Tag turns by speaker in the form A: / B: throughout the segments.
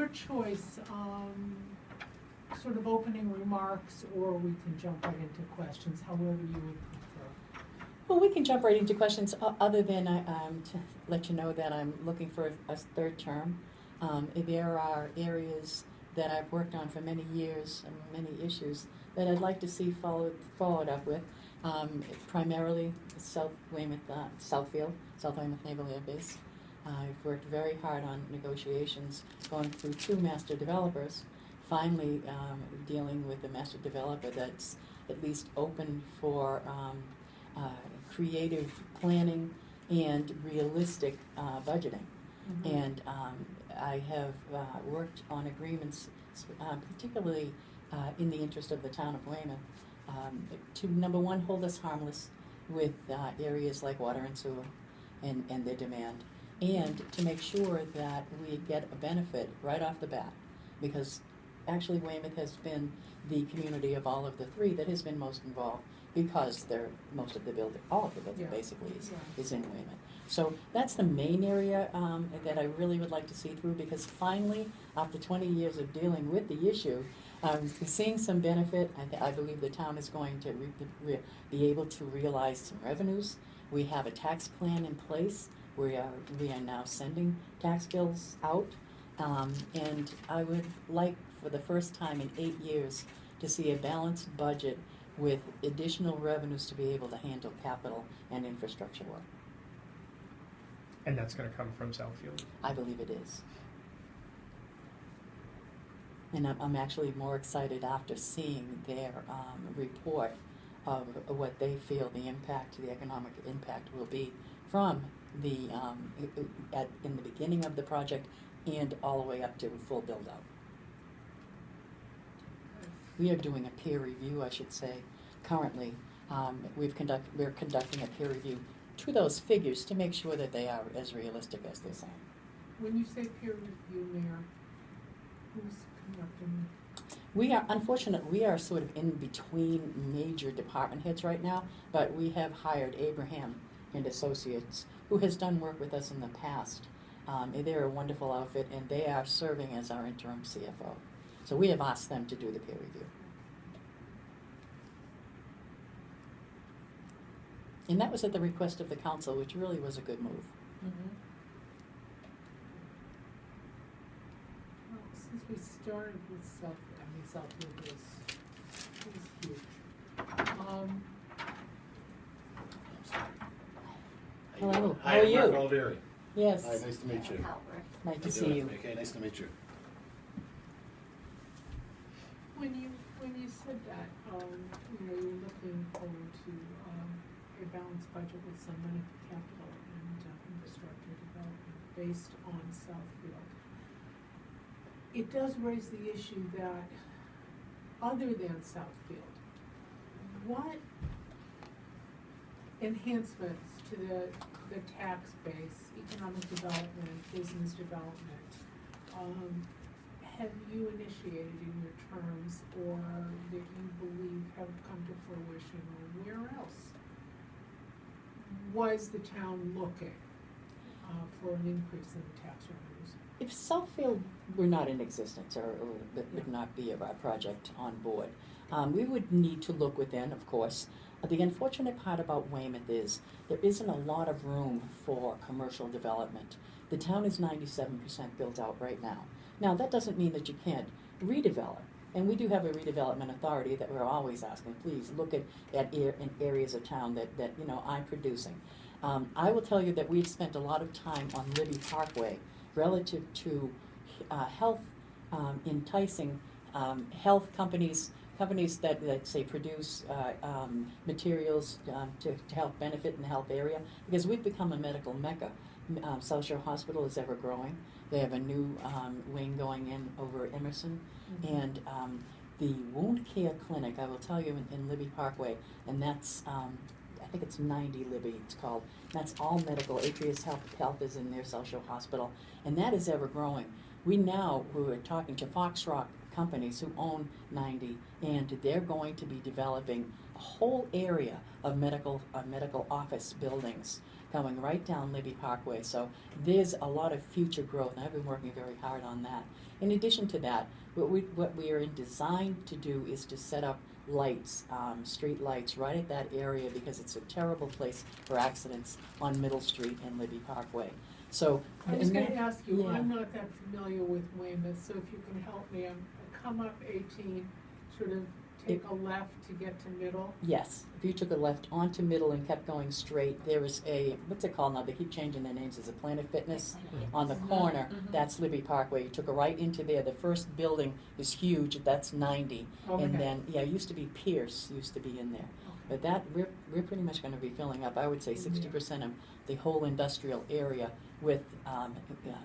A: your choice, sort of opening remarks, or we can jump right into questions, however you would prefer.
B: Well, we can jump right into questions, other than to let you know that I'm looking for a third term. There are areas that I've worked on for many years and many issues that I'd like to see followed up with. Primarily South Weymouth Naval Air Base. I've worked very hard on negotiations, going through 2 master developers, finally dealing with a master developer that's at least open for creative planning and realistic budgeting. Mm-hmm. And I have worked on agreements, particularly in the interest of the town of Weymouth, to, number one, hold us harmless with areas like water and sewer and their demand, and to make sure that we get a benefit right off the bat, because actually Weymouth has been the community of all of the 3 that has been most involved, because most of the building, all of the building basically is in Weymouth. So that's the main area that I really would like to see through, because finally, after 20 years of dealing with the issue, seeing some benefit. I believe the town is going to be able to realize some revenues. We have a tax plan in place. We are now sending tax bills out, and I would like, for the first time in 8 years, to see a balanced budget with additional revenues to be able to handle capital and infrastructure work.
C: And that's going to come from Southfield? I
B: believe it is. And I'm actually more excited after seeing their report of what they feel the economic impact will be from the in the beginning of the project and all the way up to full build out. We are doing a peer review, I should say, currently. We're conducting a peer review to those figures to make sure that they are as realistic as they sound.
A: When you say peer review, Mayor, who's conducting?
B: We are sort of in between major department heads right now, but we have hired Abraham and Associates, who has done work with us in the past. They're a wonderful outfit, and they are serving as our interim CFO. So we have asked them to do the peer review. And that was at the request of the council, which really was a good move.
A: Mm-hmm. Well, since we started with Southfield is huge.
B: Hello.
D: Hi,
B: how are you?
D: Mark Alvieri.
B: Yes.
D: Hi, nice to meet you.
B: Nice to see you.
D: Okay, nice to meet you.
A: When you said that, you're looking forward to a balanced budget with some money for capital and infrastructure development based on Southfield. It does raise the issue that, other than Southfield, what enhancements to the tax base, economic development, business development, have you initiated in your terms, or that you believe have come to fruition, or where else was the town looking for an increase in the tax revenues?
B: If Southfield were not in existence, or that would not be a project on board, we would need to look within, of course. The unfortunate part about Weymouth is there isn't a lot of room for commercial development. The town is 97% built out right now. Now, that doesn't mean that you can't redevelop. And we do have a redevelopment authority that we're always asking, please look at in areas of town that I'm producing. I will tell you that we've spent a lot of time on Libby Parkway relative to health, enticing health companies that say produce materials to help benefit in the health area, because we've become a medical mecca. South Shore Hospital is ever growing. They have a new wing going in over at Emerson, mm-hmm. and the wound care clinic, I will tell you, in Libby Parkway, and that's I think it's 90 Libby, it's called. That's all medical. Atrius Health is in their South Shore Hospital, and that is ever growing. We're talking to Fox Rock companies who own 90, and they're going to be developing a whole area of medical office buildings coming right down Libby Parkway. So there's a lot of future growth, and I've been working very hard on that. In addition to that, what we are in design to do is to set up lights, street lights right at that area, because it's a terrible place for accidents on Middle Street and Libby Parkway. So
A: I was
B: and
A: gonna
B: that-
A: ask you,
B: yeah.
A: I'm not that familiar with Weymouth, so if you can help me, I come up 18, sort of take a left to get to Middle.
B: Yes, if you took a left onto Middle and kept going straight, there is a, what's it called now, they keep changing their names, is it Planet Fitness? On the corner, that's Libby Parkway. You took a right into there, the first building is huge, that's 90.
A: Okay.
B: And then, yeah, it used to be Pierce, used to be in there. But that, we're pretty much gonna be filling up, I would say 60% of the whole industrial area with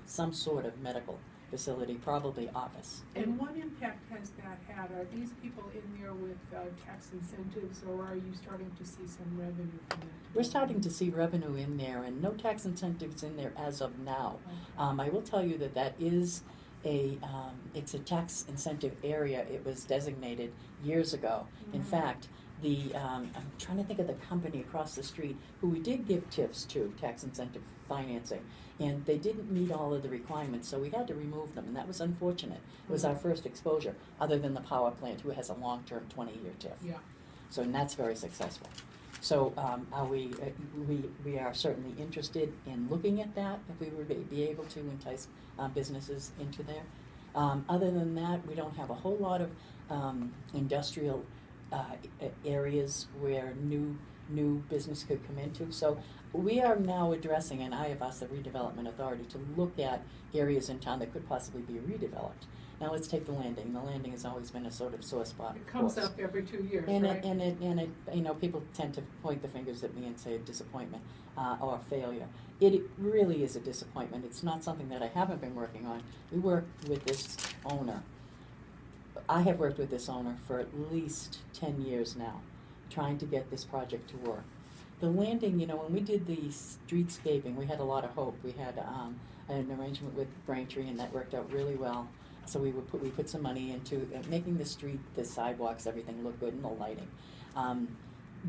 B: some sort of medical facility, probably office.
A: And what impact has that had? Are these people in there with tax incentives, or are you starting to see some revenue from that?
B: We're starting to see revenue in there, and no tax incentives in there as of now.
A: Okay.
B: I will tell you that that is it's a tax incentive area. It was designated years ago. In
A: Mhm.
B: fact, I'm trying to think of the company across the street who we did give TIFs to, tax incentive financing, and they didn't meet all of the requirements, so we had to remove them, and that was unfortunate. It was our first exposure, other than the power plant, who has a long-term 20-year TIF.
A: Yeah.
B: So, and that's very successful. So, we are certainly interested in looking at that, if we were to be able to entice businesses into there. Other than that, we don't have a whole lot of industrial areas where new business could come into. So we are now addressing, and I have asked the redevelopment authority to look at areas in town that could possibly be redeveloped. Now let's take the landing. The landing has always been a sort of sore spot.
A: It comes
B: for us.
A: up every 2 years,
B: And
A: right?
B: it, you know, people tend to point the fingers at me and say disappointment or failure. It really is a disappointment. It's not something that I haven't been working on. We work with this owner. I have worked with this owner for at least 10 years now, trying to get this project to work. The landing, you know, when we did the streetscaping, we had a lot of hope. We had an arrangement with Braintree, and that worked out really well. So we put some money into making the street, the sidewalks, everything look good, and the lighting.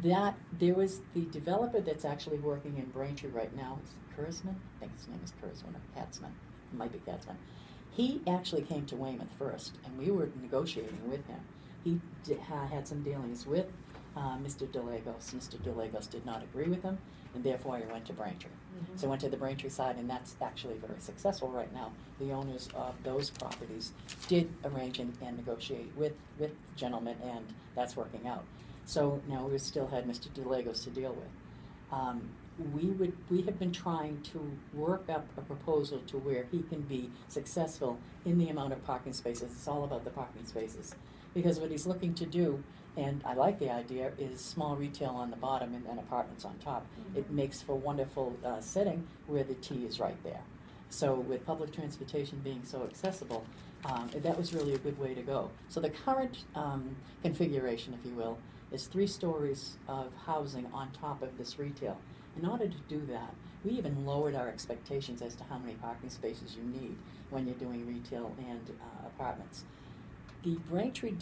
B: There was the developer that's actually working in Braintree right now. It's Kurzman? I think his name is Kurzman or Katzman. It might be Katzman. He actually came to Weymouth first, and we were negotiating with him. He had some dealings with Mr. DeLagos. Mr. DeLagos did not agree with him, and therefore he went to Braintree.
A: Mhm.
B: So he went to the Braintree side, and that's actually very successful right now. The owners of those properties did arrange and negotiate with the gentleman, and that's working out. So now we still had Mr. DeLagos to deal with. We have been trying to work up a proposal to where he can be successful in the amount of parking spaces. It's all about the parking spaces. Because what he's looking to do, and I like the idea, is small retail on the bottom and then apartments on top. It makes for wonderful setting where the T is right there. So with public transportation being so accessible, that was really a good way to go. So the current configuration, if you will, is 3 stories of housing on top of this retail. In order to do that, we even lowered our expectations as to how many parking spaces you need when you're doing retail and apartments. The Braintree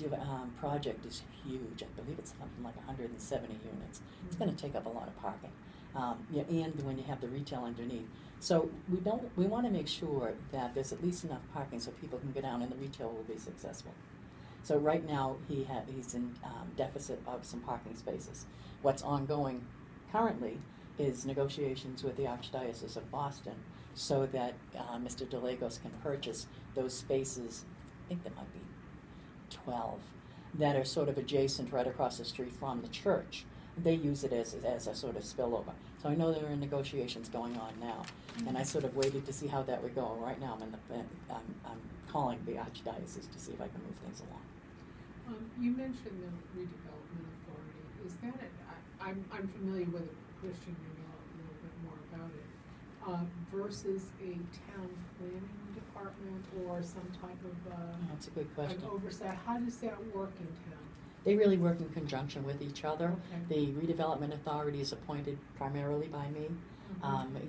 B: project is huge. I believe it's something like 170 units. It's going to take up a lot of parking, and when you have the retail underneath. So we want to make sure that there's at least enough parking so people can get down and the retail will be successful. So right now he's in deficit of some parking spaces. What's ongoing currently is negotiations with the Archdiocese of Boston so that Mr. DeLagos can purchase those spaces. I think there might be 12 that are sort of adjacent right across the street from the church. They use it as a sort of spillover. So I know there are negotiations going on now, and I sort of waited to see how that would go. Right now I'm calling the Archdiocese to see if I can move things along.
A: You mentioned the redevelopment authority. Is that I'm familiar with it, Christian, you know a little bit more about it, versus a town planning department or some type of
B: That's a good question.
A: an oversight. How does that work in town?
B: They really work in conjunction with each other.
A: Okay.
B: The redevelopment authority is appointed primarily by me,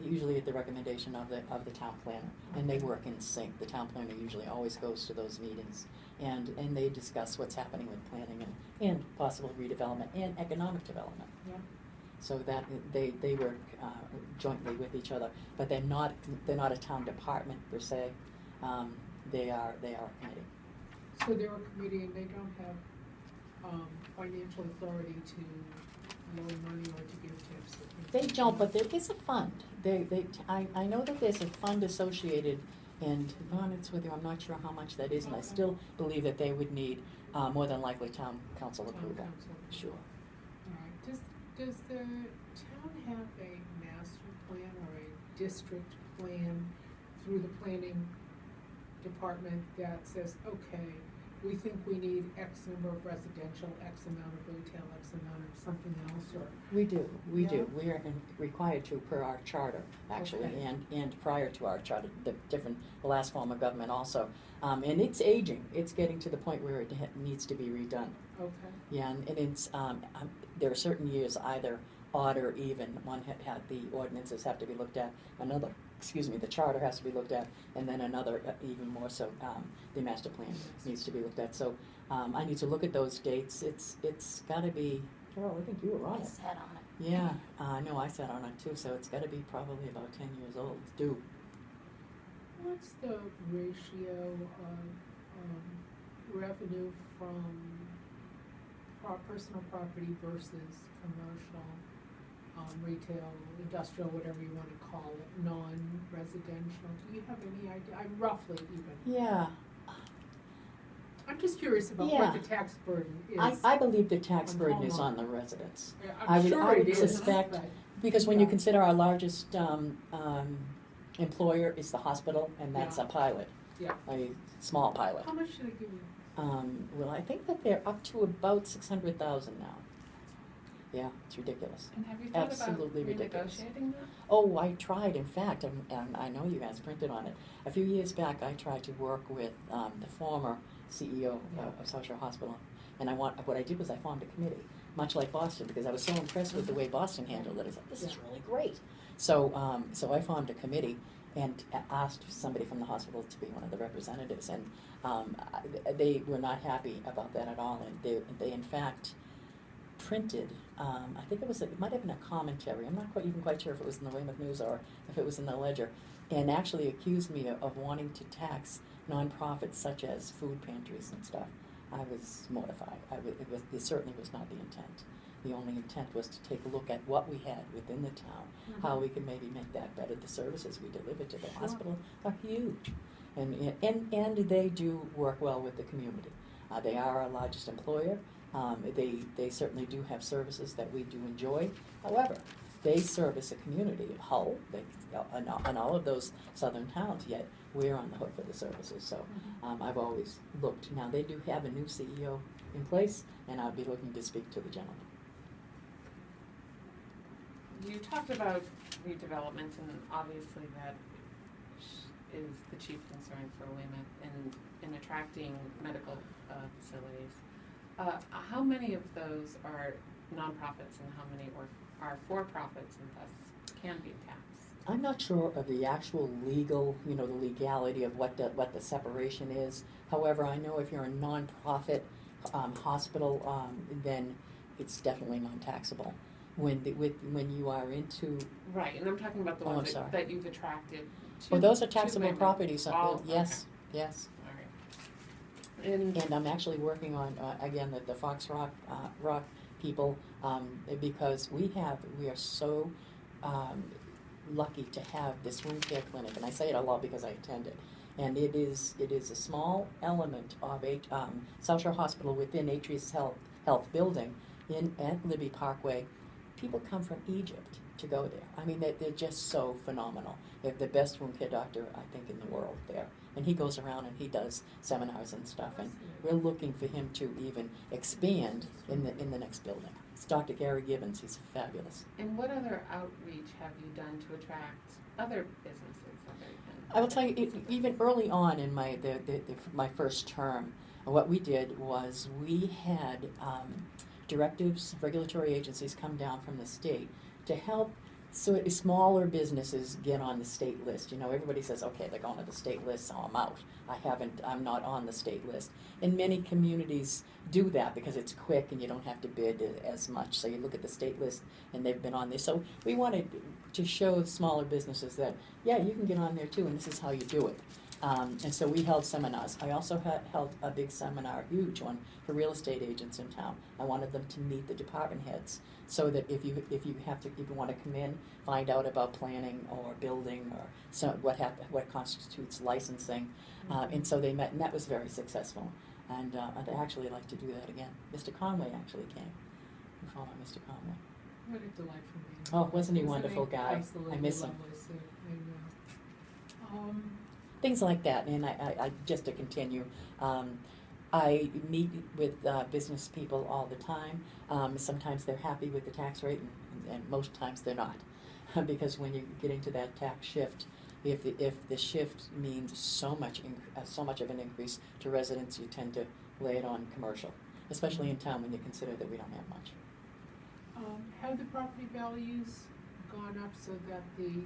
B: usually at the recommendation of the town planner, and they work in sync. The town planner usually always goes to those meetings, and they discuss what's happening with planning and possible redevelopment and economic development.
A: Yeah.
B: So that they work jointly with each other, but they're not a town department per se. They are a committee.
A: So they're a committee and they don't have financial authority to loan money or to give tips? or things
B: They
A: like
B: don't,
A: that?
B: but there is a fund. I know that there's a fund associated, and to be honest with you, I'm not sure how much that is, and I
A: Okay.
B: still believe that they would need more than likely town council
A: Town
B: approval.
A: council.
B: Sure.
A: All right. Does the town have a master plan or a district plan through the planning department that says, okay, we think we need X number of residential, X amount of retail, X amount of something else, or?
B: We do.
A: Yeah?
B: We are required to per our charter, actually,
A: Okay.
B: and prior to our charter, the last form of government also. And it's aging. It's getting to the point where it needs to be redone.
A: Okay.
B: Yeah, and it's, there are certain years, either odd or even, one had the ordinances have to be looked at, the charter has to be looked at, and then another, even more so, the master plan needs to be looked at. So, I need to look at those dates. It's gotta be, Carol, I think you were on
D: I
B: it.
D: sat on it.
B: Yeah, no, I sat on it too, so it's gotta be probably about 10 years old, it's due.
A: What's the ratio of revenue from personal property versus commercial, retail, industrial, whatever you want to call it, non-residential? Do you have any idea? Roughly even.
B: Yeah,
A: I'm just curious about
B: Yeah.
A: what the tax burden is.
B: I believe the tax
A: on
B: burden is
A: homeowners.
B: on the residents.
A: Yeah,
B: I
A: I'm
B: would-
A: sure
B: I would
A: it is,
B: suspect-
A: but-
B: Because when you
A: Yeah.
B: consider our largest employer is the hospital, and that's
A: Yeah.
B: a pilot,
A: Yeah.
B: a small pilot.
A: How much should I give you?
B: Well, I think that they're up to about 600,000 now. Yeah, it's ridiculous.
E: And have you thought
B: Absolutely
E: about
B: ridiculous.
E: renegotiating that?
B: Oh, I tried, in fact, and I know you guys printed on it. A few years back, I tried to work with the former CEO of South Shore Hospital. And what I did was I formed a committee, much like Boston, because I was so impressed with the way Boston handled it. I said, this is really great. So I formed a committee and asked somebody from the hospital to be one of the representatives. And they were not happy about that at all. And they in fact printed, I think it might have been a commentary. I'm not even quite sure if it was in the Weymouth News or if it was in the Ledger, and actually accused me of wanting to tax nonprofits such as food pantries and stuff. I was mortified. It certainly was not the intent. The only intent was to take a look at what we had within the town, how we could maybe make that better. The services we deliver to the
A: Sure.
B: hospital are huge, and they do work well with the community. They are our largest employer. They certainly do have services that we do enjoy. However, they service a community of Hull, and all of those southern towns, yet we're on the hook for the services. So I've always looked. Now, they do have a new CEO in place, and I'll be looking to speak to the gentleman.
E: You talked about redevelopment, and obviously that is the chief concern for Weymouth in attracting medical facilities. How many of those are nonprofits and how many are for-profits and thus can be taxed?
B: I'm not sure of the actual legal, the legality of what the separation is. However, I know if you're a nonprofit hospital, then it's definitely non-taxable. When you are into,
E: Right, and I'm talking about the
B: Oh, I'm
E: ones
B: sorry.
E: that you've attracted to.
B: well, those are
E: to
B: taxable
E: Weymouth.
B: properties.
E: Oh,
B: Yes, yes.
E: Okay. All right.
B: And I'm actually working on, again, the Fox Rock people, because we are so lucky to have this wound care clinic, and I say it a lot because I attend it. And it is a small element of a South Shore Hospital within Atrius Health Building at Libby Parkway. People come from Egypt to go there. I mean, they're just so phenomenal. They have the best wound care doctor, I think, in the world there. And he goes around and he does seminars and stuff. And we're looking for him to even expand in the next building. It's Dr. Gary Gibbons. He's fabulous.
E: And what other outreach have you done to attract other businesses other than?
B: I will tell you, even early on in my first term, what we did was we had directives, regulatory agencies come down from the state to help So smaller businesses get on the state list. You know, everybody says, okay, they're going to the state list, so I'm out. I'm not on the state list. And many communities do that because it's quick and you don't have to bid as much. So you look at the state list and they've been on there. So we wanted to show smaller businesses that, yeah, you can get on there too, and this is how you do it. And so we held seminars. I also held a big seminar, a huge one, for real estate agents in town. I wanted them to meet the department heads, so that if you want to come in, find out about planning or building or what constitutes licensing, and so they met, and that was very successful. And I'd actually like to do that again. Mr. Conway actually came. You follow Mr. Conway?
A: What a delightful meeting.
B: Oh, wasn't he
A: Isn't
B: wonderful guy?
A: Absolutely
B: I miss him.
A: lovely, Sue.
B: Things like that, and I just to continue, I meet with business people all the time. Sometimes they're happy with the tax rate, and most times they're not, because when you get into that tax shift, if the shift means so much of an increase to residents, you tend to lay it on commercial, especially in town when you consider that we don't have much.
A: Have the property values gone up so that the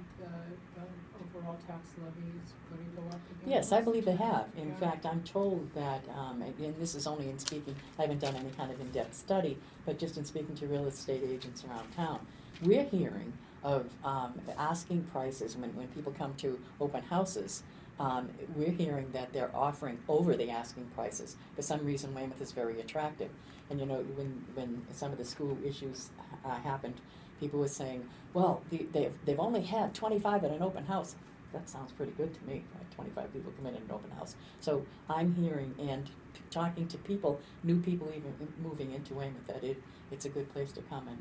A: overall tax levy is going to go up again?
B: Yes, I believe they have. In
A: Yeah.
B: fact, I'm told that, and this is only in speaking, I haven't done any kind of in-depth study, but just in speaking to real estate agents around town, we're hearing of asking prices when people come to open houses. We're hearing that they're offering over the asking prices. For some reason, Weymouth is very attractive. And you know, when some of the school issues happened, people were saying, well, they've only had 25 at an open house. That sounds pretty good to me, right? 25 people come in at an open house. So I'm hearing and talking to people, new people even moving into Weymouth, that it's a good place to come and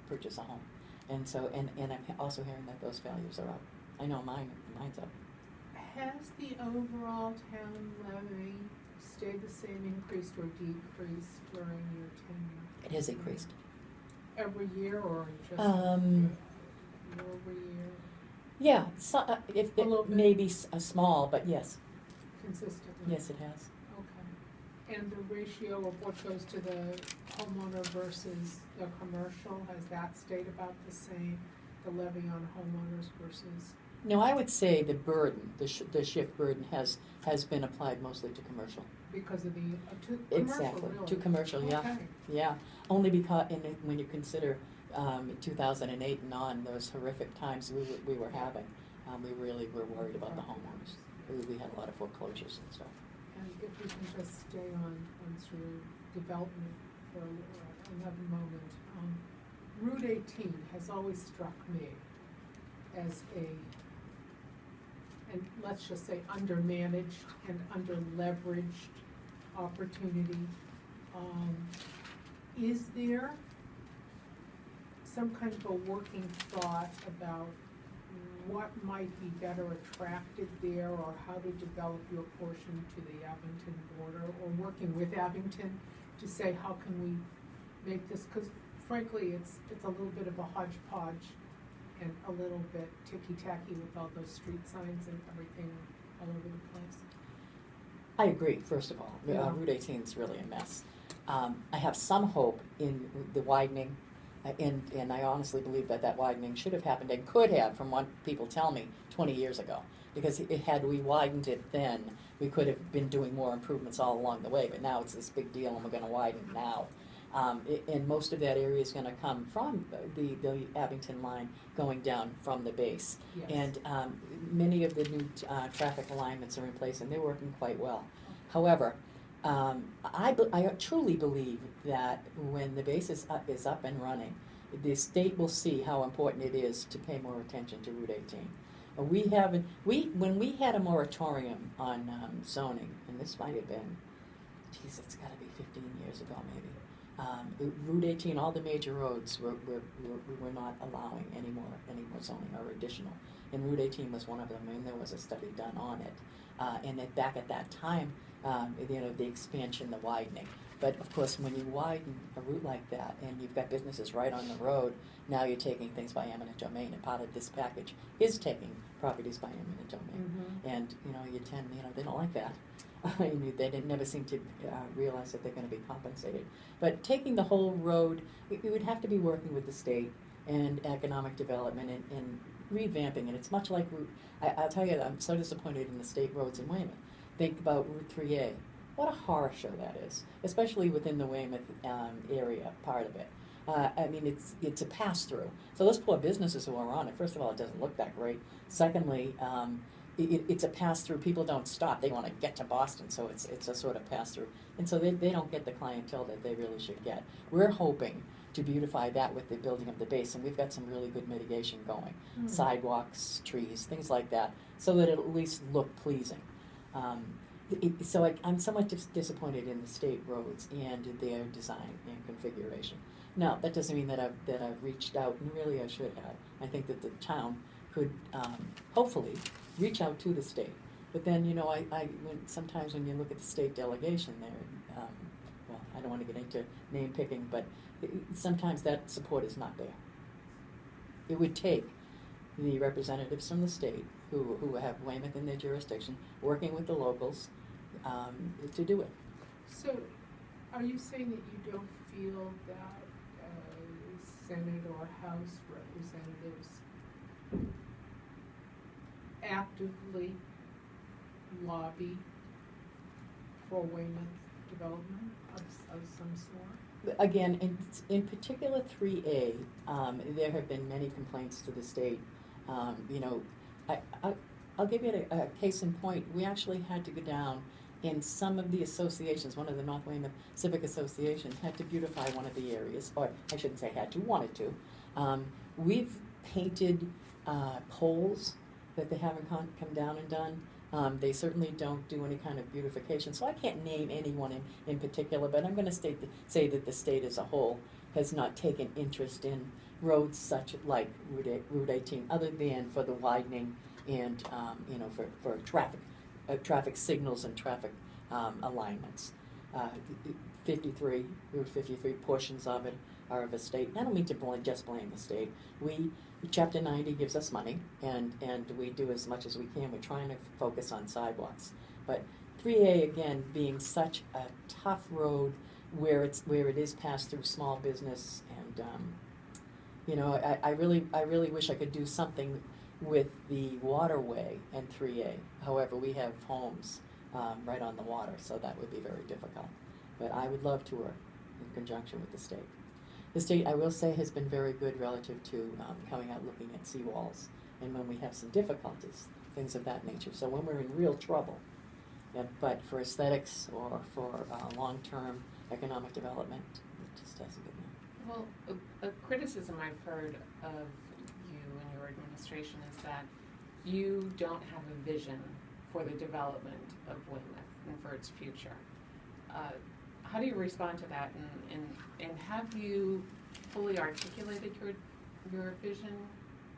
B: purchase a home. And so, and I'm also hearing that those values are up. I know mine's up.
A: Has the overall town levy stayed the same, increased or decreased during your tenure?
B: It has increased.
A: Every year or just
B: Um,
A: year over year,
B: Yeah, so, if
A: A little
B: it
A: bit.
B: may be a small, but yes,
A: consistently?
B: yes, it has.
A: Okay. And the ratio of what goes to the homeowner versus the commercial, has that stayed about the same? The levy on homeowners versus?
B: No, I would say the burden, the shift burden has been applied mostly to commercial.
A: Because of the, to commercial,
B: Exactly,
A: really?
B: to commercial, yeah.
A: Okay.
B: Yeah, only because, when you consider 2008 and on, those horrific times we were having, we really were worried about the homeowners. We had a lot of foreclosures and stuff.
A: And if we can just stay on sort of development for another moment. Route 18 has always struck me as and let's just say undermanaged and underleveraged opportunity. Is there some kind of a working thought about what might be better attracted there, or how to develop your portion to the Abington border, or working with Abington to say how can we make this, because frankly it's a little bit of a hodgepodge and a little bit ticky-tacky with all those street signs and everything all over the place.
B: I agree, first of all.
A: Yeah.
B: Route 18 is really a mess. I have some hope in the widening, and I honestly believe that widening should have happened and could have, from what people tell me, 20 years ago. Because had we widened it then, we could have been doing more improvements all along the way, but now it's this big deal and we're going to widen now. And most of that area is going to come from the Abington line going down from the base.
A: Yes.
B: And many of the new traffic alignments are in place and they're working quite well. However, I truly believe that when the base is up and running, the state will see how important it is to pay more attention to Route 18. When we had a moratorium on zoning, and this might have been, it's got to be 15 years ago maybe. Route 18, all the major roads we were not allowing any more zoning or additional. And Route 18 was one of them, and there was a study done on it. And back at that time, the expansion, the widening. But of course, when you widen a route like that, and you've got businesses right on the road, now you're taking things by eminent domain. And part of this package is taking properties by eminent domain.
A: Mm-hmm.
B: And they don't like that. They never seem to realize that they're going to be compensated. But taking the whole road, we would have to be working with the state and economic development and revamping it. It's much like I'll tell you, I'm so disappointed in the state roads in Weymouth. Think about Route 3A. What a horror show that is, especially within the Weymouth area part of it. I mean, it's a pass-through. So those poor businesses who are on it, first of all, it doesn't look that great. Secondly, it's a pass-through. People don't stop. They want to get to Boston, so it's a sort of pass-through. And so they don't get the clientele that they really should get. We're hoping to beautify that with the building of the base, and we've got some really good mitigation going. Sidewalks, trees, things like that, so that it'll at least look pleasing. So I'm somewhat disappointed in the state roads and their design and configuration. Now, that doesn't mean that I've reached out, and really I should have. I think that the town could hopefully reach out to the state. But then, sometimes when you look at the state delegation there, well, I don't want to get into name picking, but sometimes that support is not there. It would take the representatives from the state who have Weymouth in their jurisdiction, working with the locals to do it.
A: So, are you saying that you don't feel that Senate or House representatives actively lobby for Weymouth development of some sort?
B: Again, in particular 3A, there have been many complaints to the state. I'll give you a case in point. We actually had to go down in some of the associations. One of the North Weymouth Civic Associations had to beautify one of the areas, or I shouldn't say had to, wanted to. We've painted poles that they haven't come down and done. They certainly don't do any kind of beautification, so I can't name anyone in particular, but I'm going to say that the state as a whole has not taken interest in roads such like Route 18, other than for the widening and for traffic signals and traffic alignments. 53, Route 53, portions of it are of the state. I don't mean to just blame the state. Chapter 90 gives us money, and we do as much as we can. We're trying to focus on sidewalks. But 3A, again, being such a tough road where it is passed through small business, and I really wish I could do something with the waterway and 3A. However, we have homes right on the water, so that would be very difficult. But I would love to work in conjunction with the state. The state, I will say, has been very good relative to coming out looking at seawalls, and when we have some difficulties, things of that nature. So when we're in real trouble, but for aesthetics or for long-term economic development, it just doesn't get there.
E: Well, a criticism I've heard of you and your administration is that you don't have a vision for the development of Weymouth and for its future. How do you respond to that, and have you fully articulated your vision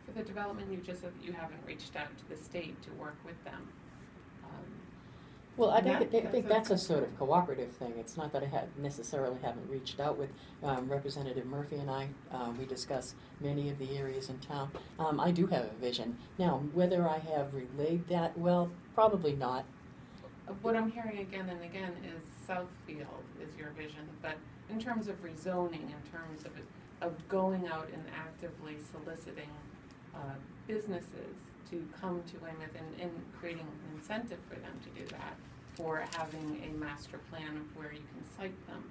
E: for the development? You just said that you haven't reached out to the state to work with them.
B: Well, I think that's a sort of cooperative thing. It's not that I necessarily haven't reached out with Representative Murphy and I. We discuss many of the areas in town. I do have a vision. Now, whether I have relayed that, well, probably not.
E: What I'm hearing again and again is Southfield is your vision, but in terms of rezoning, in terms of going out and actively soliciting businesses to come to Weymouth and creating an incentive for them to do that, for having a master plan of where you can site them.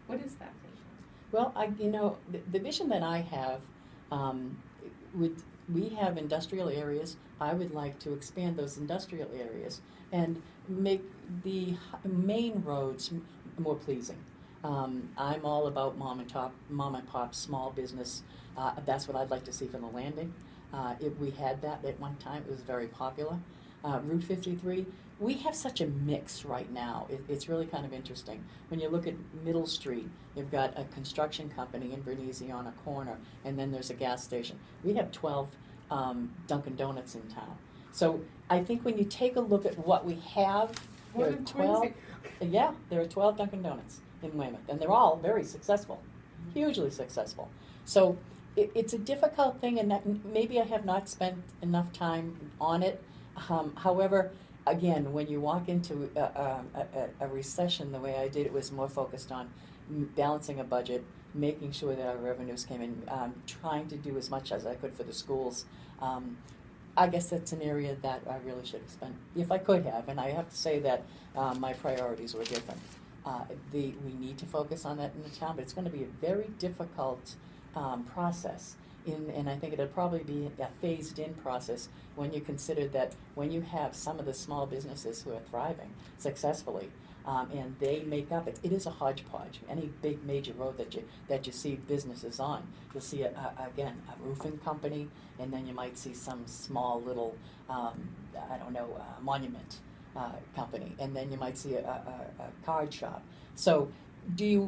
E: What is that vision?
B: Well, the vision that I have, we have industrial areas. I would like to expand those industrial areas and make the main roads more pleasing. I'm all about mom and pop, small business. That's what I'd like to see from the landing. If we had that at one time, it was very popular. Route 53, we have such a mix right now. It's really kind of interesting. When you look at Middle Street, you've got a construction company in Bernese on a corner, and then there's a gas station. We have 12 Dunkin' Donuts in town. So I think when you take a look at what we have, there are 12. Yeah, there are 12 Dunkin' Donuts in Weymouth, and they're all very successful, hugely successful. So it's a difficult thing, and that maybe I have not spent enough time on it. However, again, when you walk into a recession the way I did, it was more focused on balancing a budget, making sure that our revenues came in, trying to do as much as I could for the schools. I guess that's an area that I really should have spent, if I could have, and I have to say that my priorities were different. We need to focus on that in the town, but it's going to be a very difficult process. And I think it'll probably be a phased-in process when you consider that when you have some of the small businesses who are thriving successfully, and they make up, it is a hodgepodge. Any big major road that you see businesses on, you'll see, again, a roofing company, and then you might see some small little, monument company, and then you might see a card shop. So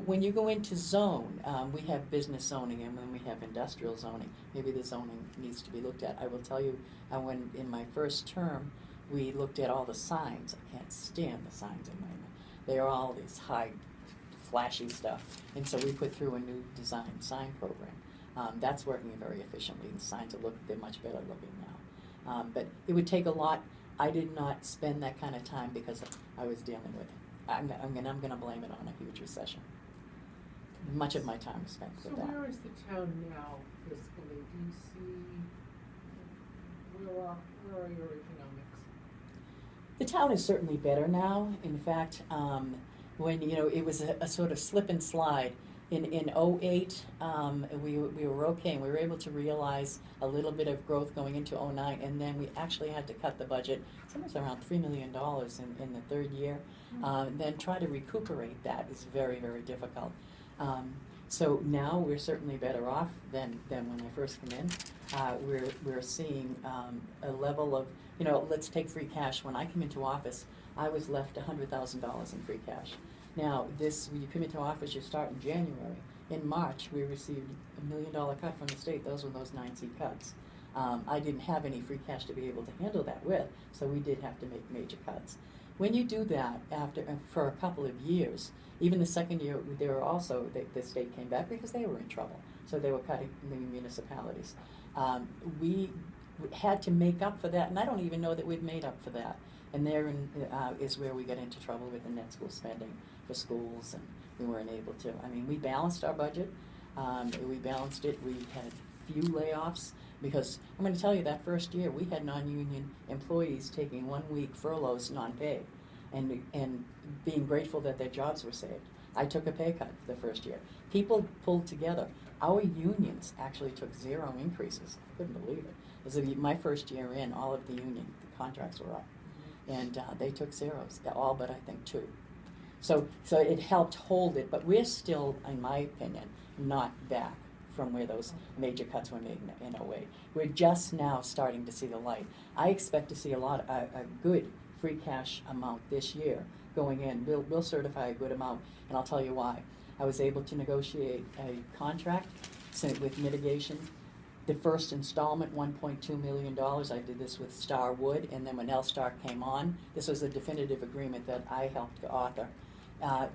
B: when you go into zone, we have business zoning and then we have industrial zoning. Maybe the zoning needs to be looked at. I will tell you, when in my first term, we looked at all the signs. I can't stand the signs in Weymouth. They are all this high, flashy stuff. And so we put through a new design sign program. That's working very efficiently. The signs they're much better looking now. But it would take a lot. I did not spend that kind of time because I was dealing with it. I'm going to blame it on a huge recession. Much of my time was spent with that.
A: So where is the town now fiscally? Do you see, where are your economics?
B: The town is certainly better now. In fact, when it was a sort of slip and slide. In 2008, we were okay, and we were able to realize a little bit of growth going into 2009, and then we actually had to cut the budget, somewhere around $3 million in the third year. Then try to recuperate that is very, very difficult. So now we're certainly better off than when I first came in. We're seeing a level of, let's take free cash. When I came into office, I was left $100,000 in free cash. Now, when you come into office, you start in January. In March, we received $1 million cut from the state. Those were those 9C cuts. I didn't have any free cash to be able to handle that with, so we did have to make major cuts. When you do that for a couple of years, even the second year, there were also, the state came back because they were in trouble. So they were cutting the municipalities. We had to make up for that, and I don't even know that we've made up for that. And therein is where we get into trouble with the net school spending for schools, and we weren't able to. I mean, we balanced our budget. We balanced it. We had few layoffs because I'm going to tell you that first year we had non-union employees taking 1 week furloughs non-paid and being grateful that their jobs were saved. I took a pay cut for the first year. People pulled together. Our unions actually took 0 increases. I couldn't believe it. It was my first year in, all of the union contracts were up. And they took zeros, all but I think 2. So it helped hold it, but we're still, in my opinion, not back from where those major cuts were made in 2008. We're just now starting to see the light. I expect to see a good free cash amount this year going in. We'll certify a good amount, and I'll tell you why. I was able to negotiate a contract with mitigation. The first installment, $1.2 million, I did this with Star Wood, and then when L-Star came on, this was a definitive agreement that I helped to author. I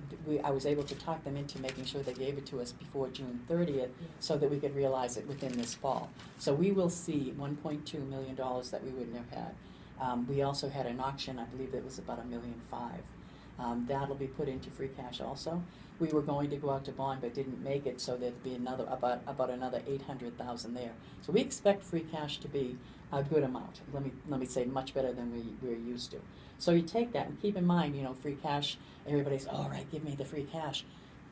B: was able to talk them into making sure they gave it to us before June 30th so that we could realize it within this fall. So we will see $1.2 million that we wouldn't have had. We also had an auction, I believe it was about $1.5 million. That'll be put into free cash also. We were going to go out to bond but didn't make it, so there'd be about another $800,000 there. So we expect free cash to be a good amount. Let me say much better than we're used to. So you take that and keep in mind, free cash. Everybody's, all right, give me the free cash.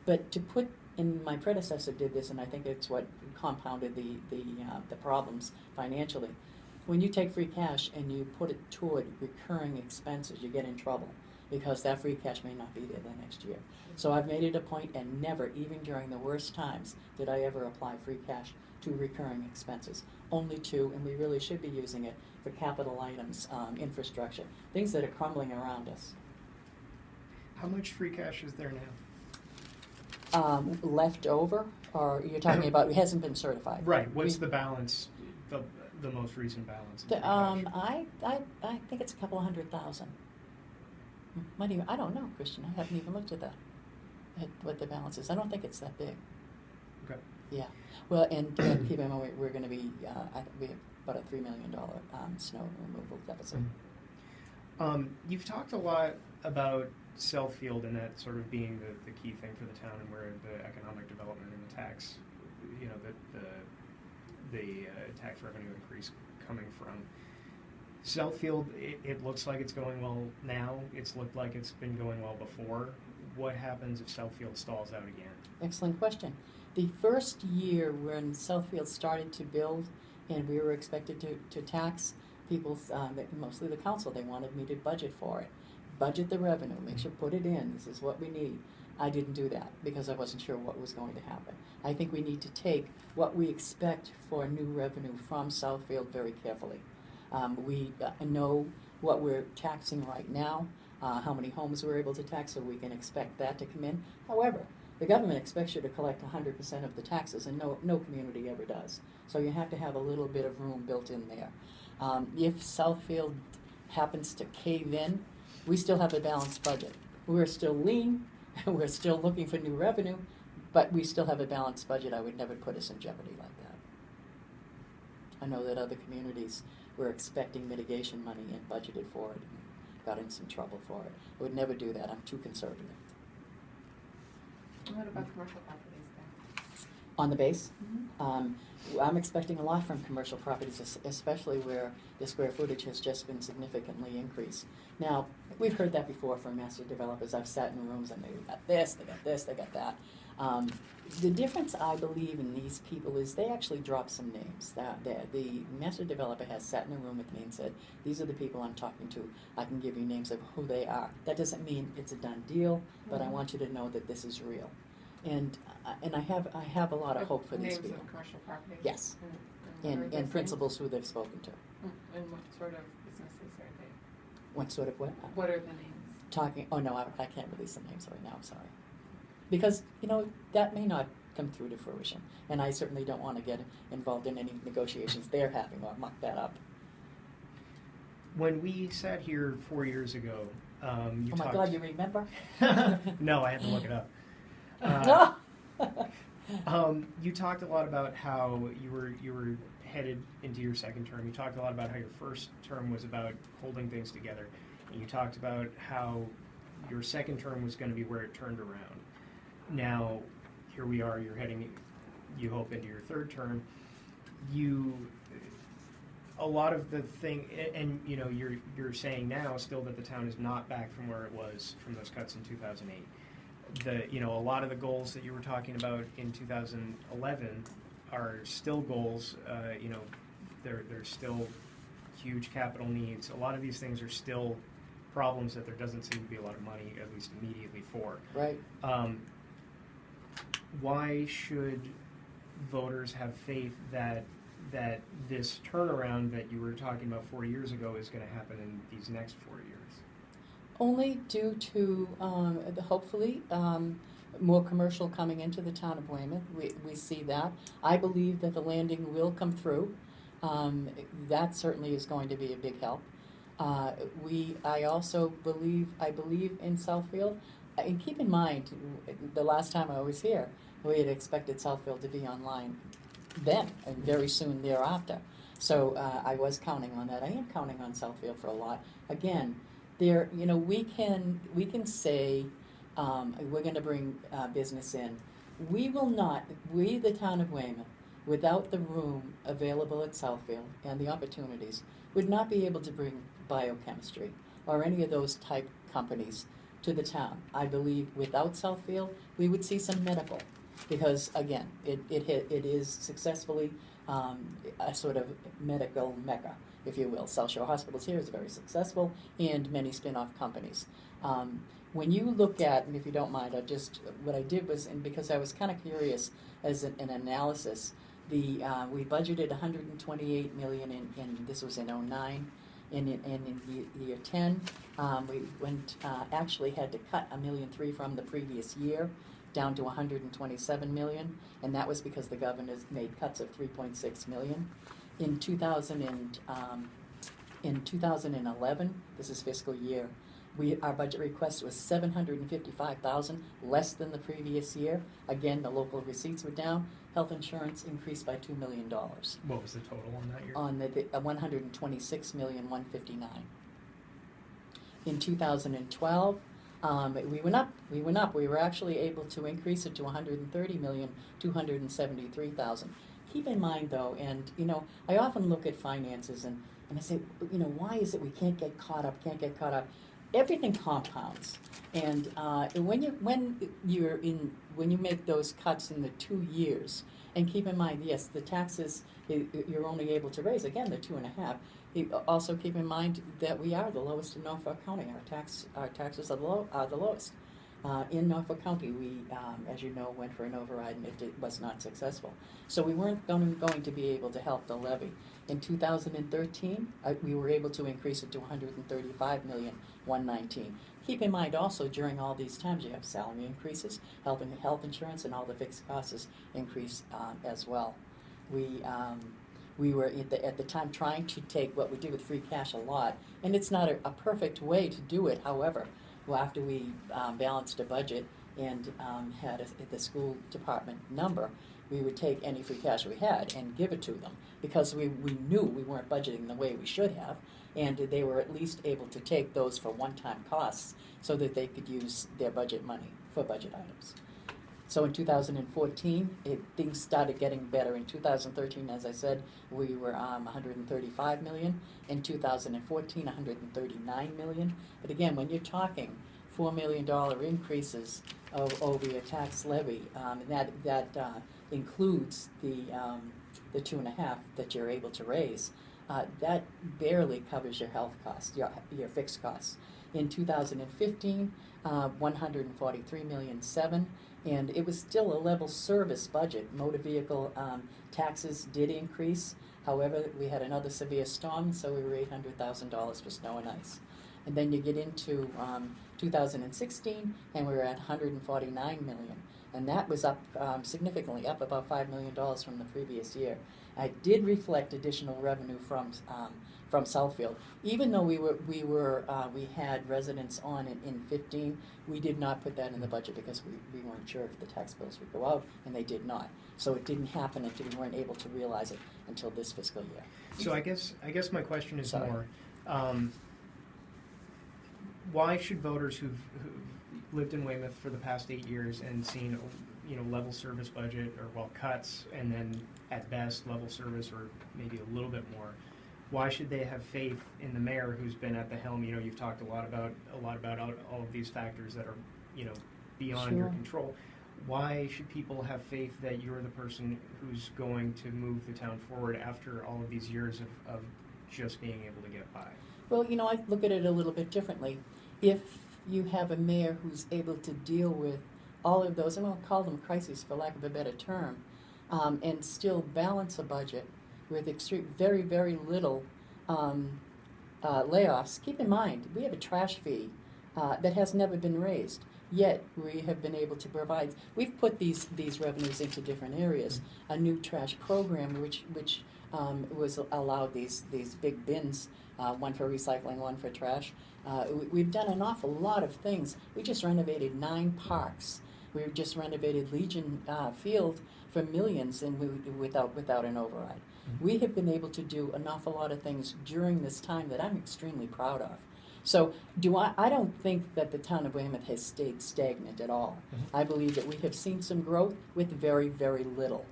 B: But to put in, my predecessor did this, and I think it's what compounded the problems financially. When you take free cash and you put it toward recurring expenses, you get in trouble, because that free cash may not be there the next year. So I've made it a point, and never, even during the worst times, did I ever apply free cash to recurring expenses. Only to, and we really should be using it for capital items, infrastructure, things that are crumbling around us.
C: How much free cash is there now?
B: Left over, or you're talking about, it hasn't been certified?
C: Right. What's the balance, the most recent balance?
B: I think it's a couple of $100,000. I don't know, Christian. I haven't even looked at that, at what the balance is. I don't think it's that big.
C: Okay.
B: Yeah. Well, and keep in mind, we're going to be, I think we have about a $3 million snow removal deficit.
C: You've talked a lot about Southfield and that sort of being the key thing for the town and where the economic development and the tax, you know, the tax revenue increase coming from. Southfield, it looks like it's going well now. It's looked like it's been going well before. What happens if Southfield stalls out again?
B: Excellent question. The first year when Southfield started to build and we were expected to tax people, mostly the council, they wanted me to budget for it. Budget the revenue, make sure, put it in, this is what we need. I didn't do that because I wasn't sure what was going to happen. I think we need to take what we expect for new revenue from Southfield very carefully. We know what we're taxing right now, how many homes we're able to tax, so we can expect that to come in. However, the government expects you to collect 100% of the taxes, and no community ever does. So you have to have a little bit of room built in there. If Southfield happens to cave in, we still have a balanced budget. We're still lean, we're still looking for new revenue, but we still have a balanced budget. I would never put us in jeopardy like that. I know that other communities were expecting mitigation money and budgeted for it and got in some trouble for it. I would never do that. I'm too conservative.
E: What about commercial properties then?
B: On the base,
E: Mm-hmm.
B: I'm expecting a lot from commercial properties, especially where the square footage has just been significantly increased. Now, we've heard that before from master developers. I've sat in rooms and they got this, they got this, they got that. The difference, I believe, in these people is they actually drop some names. The master developer has sat in a room with me and said, these are the people I'm talking to. I can give you names of who they are. That doesn't mean it's a done deal, but I want you to know that this is real. And I have a lot of hope for these people.
E: Names of commercial properties?
B: Yes.
E: And
B: And principals who they've spoken to.
E: And what sort of businesses are they?
B: What sort of what?
E: What are the names?
B: Talking, oh no, I can't release the names right now, I'm sorry. Because, you know, that may not come through to fruition. And I certainly don't want to get involved in any negotiations they're having or muck that up.
C: When we sat here 4 years ago, you
B: Oh my
C: talked...
B: God, you remember?
C: No, I had to look it up. You talked a lot about how you were headed into your second term. You talked a lot about how your first term was about holding things together. And you talked about how your second term was going to be where it turned around. Now, here we are, you're heading, you hope, into your third term. A lot of the thing, and you know, you're saying now still that the town is not back from where it was from those cuts in 2008. A lot of the goals that you were talking about in 2011 are still goals. There's still huge capital needs. A lot of these things are still problems that there doesn't seem to be a lot of money, at least immediately, for.
B: Right.
C: Why should voters have faith that this turnaround that you were talking about 4 years ago is going to happen in these next 4 years?
B: Only due to, hopefully, more commercial coming into the town of Weymouth. We see that. I believe that the landing will come through. That certainly is going to be a big help. I also believe in Southfield. And keep in mind, the last time I was here, we had expected Southfield to be online then, and very soon thereafter. So I was counting on that. I am counting on Southfield for a lot. Again, we can say we're going to bring business in. We will not, the town of Weymouth, without the room available at Southfield and the opportunities, would not be able to bring biochemistry or any of those type companies to the town. I believe without Southfield, we would see some medical, because again, it is successfully a sort of medical mecca, if you will. South Shore Hospitals here is very successful, and many spin-off companies. When you look at, and if you don't mind, what I did was, and because I was kind of curious as an analysis, we budgeted $128 million in this was in 2009. In year 10, we actually had to cut $1.3 million from the previous year down to $127 million, and that was because the governor's made cuts of $3.6 million. In 2011, this is fiscal year, our budget request was $755,000, less than the previous year. Again, the local receipts were down. Health insurance increased by $2 million.
C: What was the total on that year?
B: On the $126,159,000. In 2012, We went up. We were actually able to increase it to 130,273,000. Keep in mind though, and I often look at finances and I say, why is it we can't get caught up? Everything compounds, and when you make those cuts in the 2 years, and keep in mind, yes, the taxes you're only able to raise again the 2.5. Also keep in mind that we are the lowest in Norfolk County. Our taxes are the lowest. In Norfolk County, we, as you know, went for an override and it was not successful. So we weren't going to be able to help the levy. In 2013, we were able to increase it to 135,119,000. Keep in mind also, during all these times, you have salary increases, health insurance, and all the fixed costs increase as well. We were at the time trying to take what we did with free cash a lot, and it's not a perfect way to do it. However, after we balanced a budget and had the school department number, we would take any free cash we had and give it to them, because we knew we weren't budgeting the way we should have, and they were at least able to take those for one-time costs so that they could use their budget money for budget items. So in 2014, things started getting better. In 2013, as I said, we were 135 million. In 2014, 139 million. But again, when you're talking $4 million increases over your tax levy, that includes the 2.5 that you're able to raise. That barely covers your health costs, your fixed costs. In 2015, 143,700,000. And it was still a level service budget. Motor vehicle taxes did increase. However, we had another severe storm, so we were $800,000 for snow and ice. And then you get into 2016, and we were at 149 million. And that was up significantly, up about $5 million from the previous year. I did reflect additional revenue from Southfield. Even though we had residents on it in 15, we did not put that in the budget because we weren't sure if the tax bills would go out, and they did not. So it didn't happen until we weren't able to realize it until this fiscal year.
C: So I guess my question is
B: Sorry.
C: more, why should voters who've lived in Weymouth for the past 8 years and seen level service budget or cuts, and then at best level service or maybe a little bit more, why should they have faith in the mayor who's been at the helm? You've talked a lot about all of these factors that are beyond your
B: Sure.
C: control. Why should people have faith that you're the person who's going to move the town forward after all of these years of just being able to get by?
B: Well, I look at it a little bit differently. If you have a mayor who's able to deal with all of those, and I'll call them crises for lack of a better term, and still balance a budget with very, very little layoffs. Keep in mind, we have a trash fee that has never been raised, yet we have been able to provide. We've put these revenues into different areas. A new trash program, which was allowed these big bins, one for recycling, one for trash. We've done an awful lot of things. We just renovated 9 parks. We just renovated Legion Field for millions, and without an override. Mm-hmm. We have been able to do an awful lot of things during this time that I'm extremely proud of. So I don't think that the town of Weymouth has stayed stagnant at all. Mm-hmm. I believe that we have seen some growth with very, very little.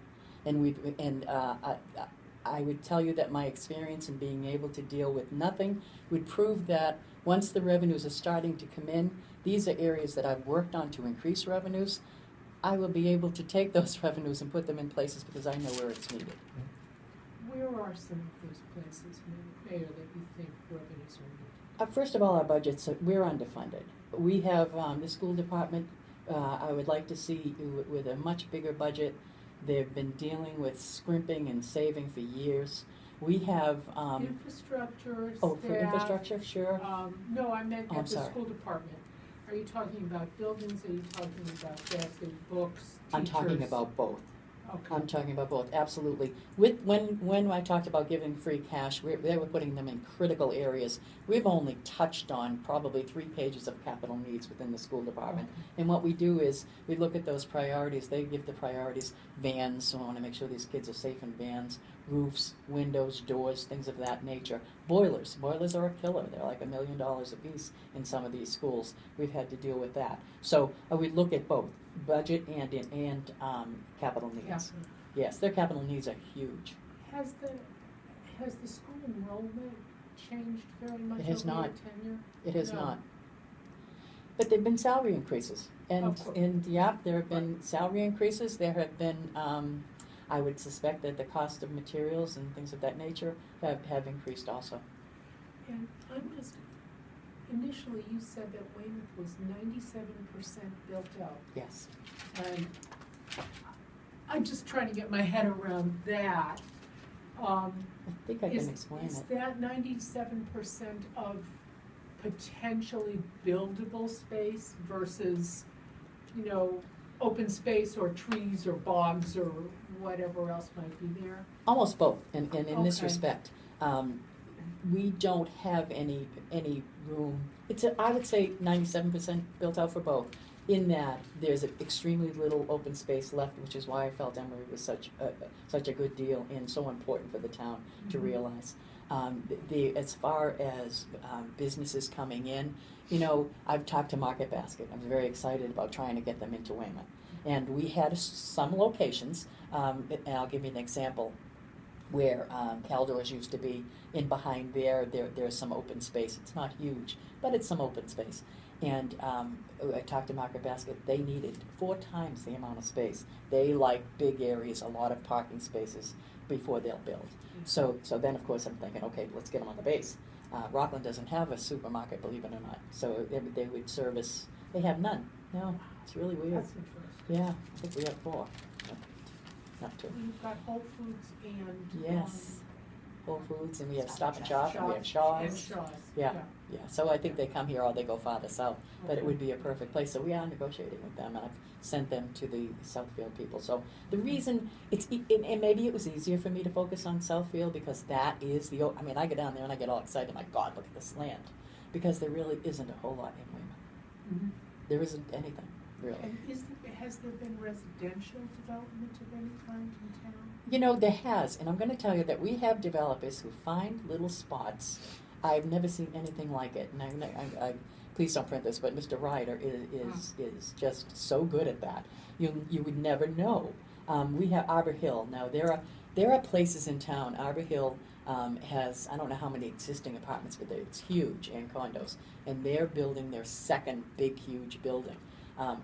B: And I would tell you that my experience in being able to deal with nothing would prove that once the revenues are starting to come in, these are areas that I've worked on to increase revenues. I will be able to take those revenues and put them in places because I know where it's needed.
A: Where are some of those places, Mayor, that you think revenues are needed?
B: First of all, our budgets, we're underfunded. We have the school department, I would like to see with a much bigger budget. They've been dealing with scrimping and saving for years. We have...
A: infrastructure,
B: for
A: staff,
B: infrastructure, sure.
A: No, I meant at the
B: sorry.
A: school department. Are you talking about buildings? Are you talking about desks, books, teachers?
B: I'm talking about both.
A: Okay.
B: I'm talking about both, absolutely. When I talked about giving free cash, they were putting them in critical areas. We've only touched on probably 3 pages of capital needs within the school department.
A: Okay.
B: And what we do is we look at those priorities. They give the priorities: vans, so we want to make sure these kids are safe in vans, roofs, windows, doors, things of that nature, Boilers are a killer. They're like $1 million a piece in some of these schools. We've had to deal with that. So we look at both budget and capital needs.
A: Capital.
B: Yes, their capital needs are huge.
A: Has the school enrollment changed very much
B: It has
A: over
B: not.
A: your tenure?
B: It has
A: No.
B: not. But there have been salary increases, and
A: Of course.
B: there have been salary increases. There have been, I would suspect that the cost of materials and things of that nature have increased also.
A: And initially you said that Weymouth was 97% built out.
B: Yes.
A: And I'm just trying to get my head around that.
B: I think I can explain
A: Is
B: it.
A: that 97% of potentially buildable space versus, open space or trees or bogs or whatever else might be there?
B: Almost both, and in this
A: Okay.
B: respect, we don't have any room. I would say 97% built out for both. In that, there's extremely little open space left, which is why I felt Emory was such a good deal and so important for the town to
A: Mhm.
B: realize. As far as businesses coming in, I've talked to Market Basket. I'm very excited about trying to get them into Weymouth. And we had some locations, and I'll give you an example, where Caldor's used to be. In behind there's some open space. It's not huge, but it's some open space. And I talked to Market Basket. They needed 4 times the amount of space. They like big areas, a lot of parking spaces before they'll build. So then, of course, I'm thinking, okay, let's get them on the base. Rockland doesn't have a supermarket, believe it or not. So they would service. They have none. No, it's really weird.
A: That's interesting.
B: Yeah, I think we have 4. Not 2.
A: You've got Whole Foods and.
B: Yes. Whole Foods, and we have Stop and
A: Shop.
B: Shop, and we have
A: And
B: Shaw's.
A: Shaw's.
B: Yeah. Yeah, so I think they come here or they go farther south, but it
A: Okay.
B: would be a perfect place. So we are negotiating with them, and I've sent them to the Southfield people. So the reason and maybe it was easier for me to focus on Southfield because that is I go down there and I get all excited. My God, look at this land, because there really isn't a whole lot in Weymouth.
A: Mhm.
B: There isn't anything really.
A: And has there been residential development of any kind in town?
B: There has, and I'm going to tell you that we have developers who find little spots. I've never seen anything like it, and I please don't print this, but Mr. Ryder is just so good at that. You would never know. We have Arbor Hill. Now there are places in town. Arbor Hill has, I don't know how many existing apartments, but it's huge, and condos, and they're building their second big huge building.